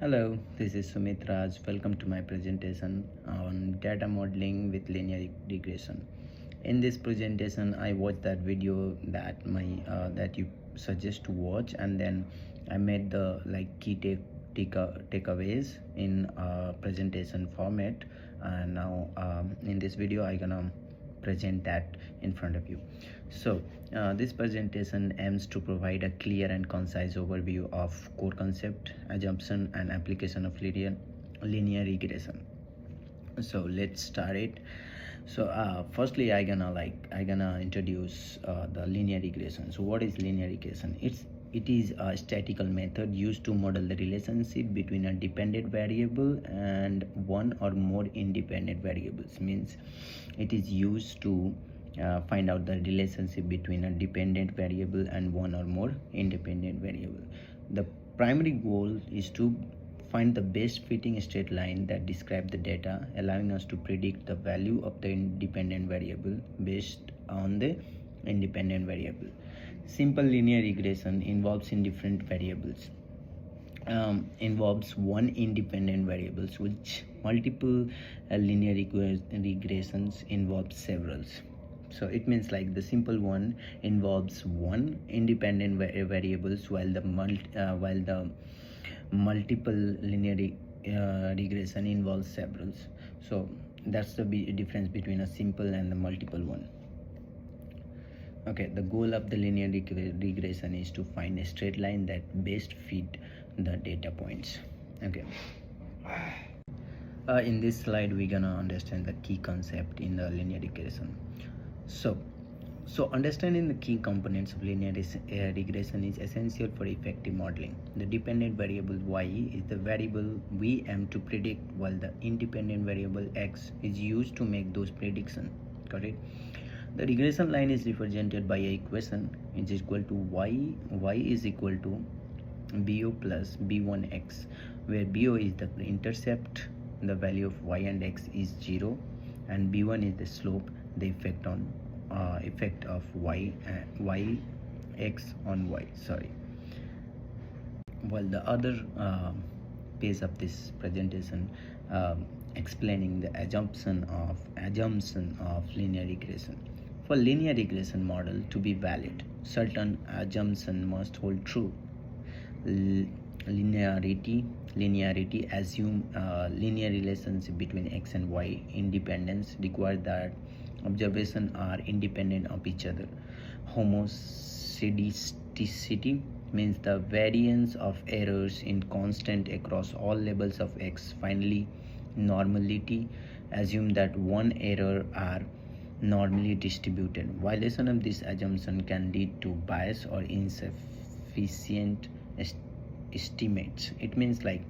Hello, this is Sumit Raj. Welcome to my presentation on data modeling with linear regression. In this presentation, I watched that video that you suggest to watch, and then I made the key takeaways in presentation format. And now in this video, I gonna present that in front of you. So this presentation aims to provide a clear and concise overview of core concept, assumption, and application of linear regression. So let's start it. So firstly, I gonna introduce the linear regression. So what is linear regression? It is a statistical method used to model the relationship between a dependent variable and one or more independent variables. Means it is used to find out the relationship between a dependent variable and one or more independent variable. The primary goal is to find the best fitting straight line that describes the data, allowing us to predict the value of the independent variable based on the independent variable. Simple linear regression involves indifferent variables. Involves one independent variables, which multiple linear regressions involve several. So it means like the simple one involves one independent variables, while the multiple linear regression involves several. So that's the difference between a simple and the multiple one. Okay, the goal of the linear regression is to find a straight line that best fit the data points. Okay, in this slide we're gonna understand the key concept in the linear regression. So understanding the key components of linear regression is essential for effective modeling. The dependent variable y is the variable we aim to predict, while the independent variable x is used to make those predictions. Correct? The regression line is represented by a equation which is equal to y is equal to bo plus b1x, where bo is the intercept, the value of y and x is 0, and b1 is the slope, the effect of x on y. Sorry. While the other page of this presentation explaining the assumption of linear regression. For linear regression model to be valid, certain assumption must hold true. Linearity assume linear relationship between x and y. Independence require that observations are independent of each other. Homoscedasticity means the variance of errors in constant across all levels of x. Finally, normality assume that one error are normally distributed. Violation of this assumption can lead to bias or insufficient estimates. It means like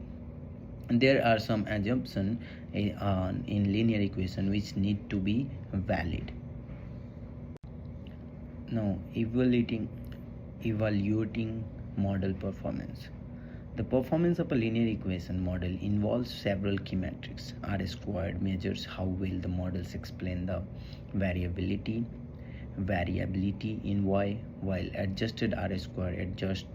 there are some assumptions in linear equation which need to be valid. Now, evaluating model performance. The performance of a linear equation model involves several key metrics. R squared measures how well the models explain the variability in y, while adjusted R squared adjusts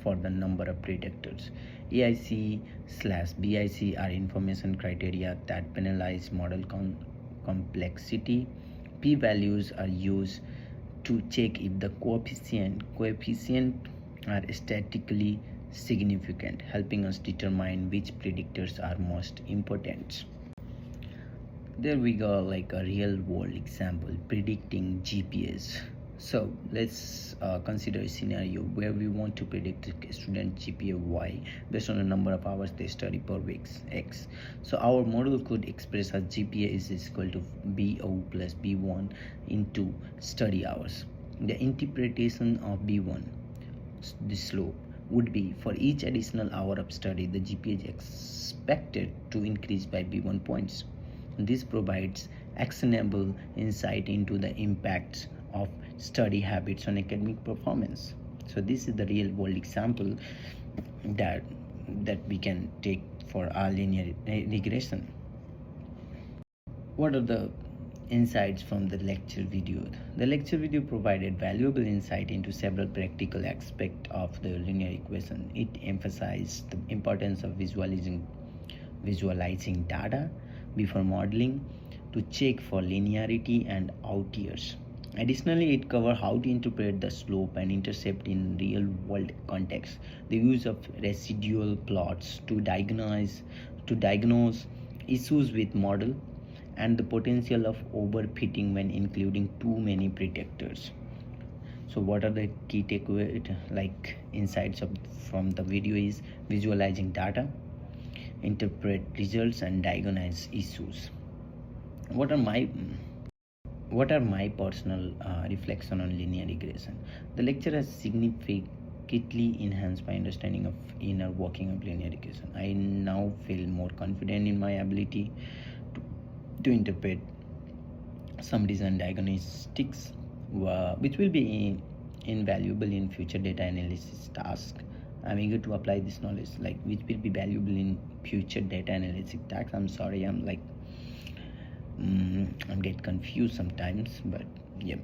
for the number of predictors. AIC/BIC are information criteria that penalize model complexity. P-values are used to check if the coefficient are statistically significant, helping us determine which predictors are most important. There we go, like a real world example predicting GPS. So let's consider a scenario where we want to predict a student GPA y based on the number of hours they study per week x. So our model could express as GPA is equal to BO plus B1 into study hours. The interpretation of B1, the slope, would be for each additional hour of study, the GPA is expected to increase by B1 points. This provides actionable insight into the impacts of study habits on academic performance. So this is the real world example that we can take for our linear regression. What are the Insights from the lecture video. The lecture video provided valuable insight into several practical aspects of the linear equation. It emphasized the importance of visualizing data before modeling to check for linearity and outliers. Additionally, it covered how to interpret the slope and intercept in real-world context, the use of residual plots to diagnose issues with model, and the potential of overfitting when including too many predictors. So what are the key takeaway like insights from the video is visualizing data, interpret results, and diagnose issues. What are my personal reflection on linear regression? The lecture has significantly enhanced my understanding of inner working of linear regression. I now feel more confident in my ability to interpret summaries and diagnostics, which will be invaluable in future data analysis tasks. I'm eager to apply this knowledge, which will be valuable in future data analysis tasks. I'm sorry, I'm get confused sometimes, but yeah,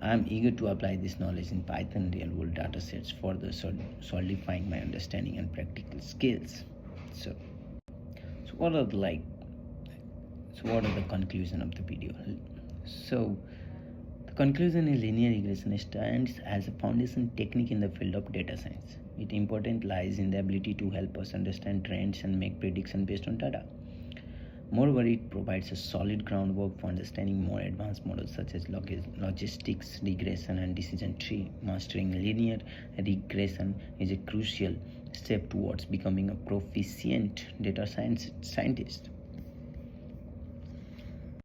I'm eager to apply this knowledge in Python real world data sets, further solidifying my understanding and practical skills. So, so what are the like? So what are the conclusion of the video? So the conclusion is linear regression stands as a foundation technique in the field of data science. Its importance lies in the ability to help us understand trends and make predictions based on data. Moreover, it provides a solid groundwork for understanding more advanced models such as logistics, regression, and decision tree. Mastering linear regression is a crucial step towards becoming a proficient data scientist.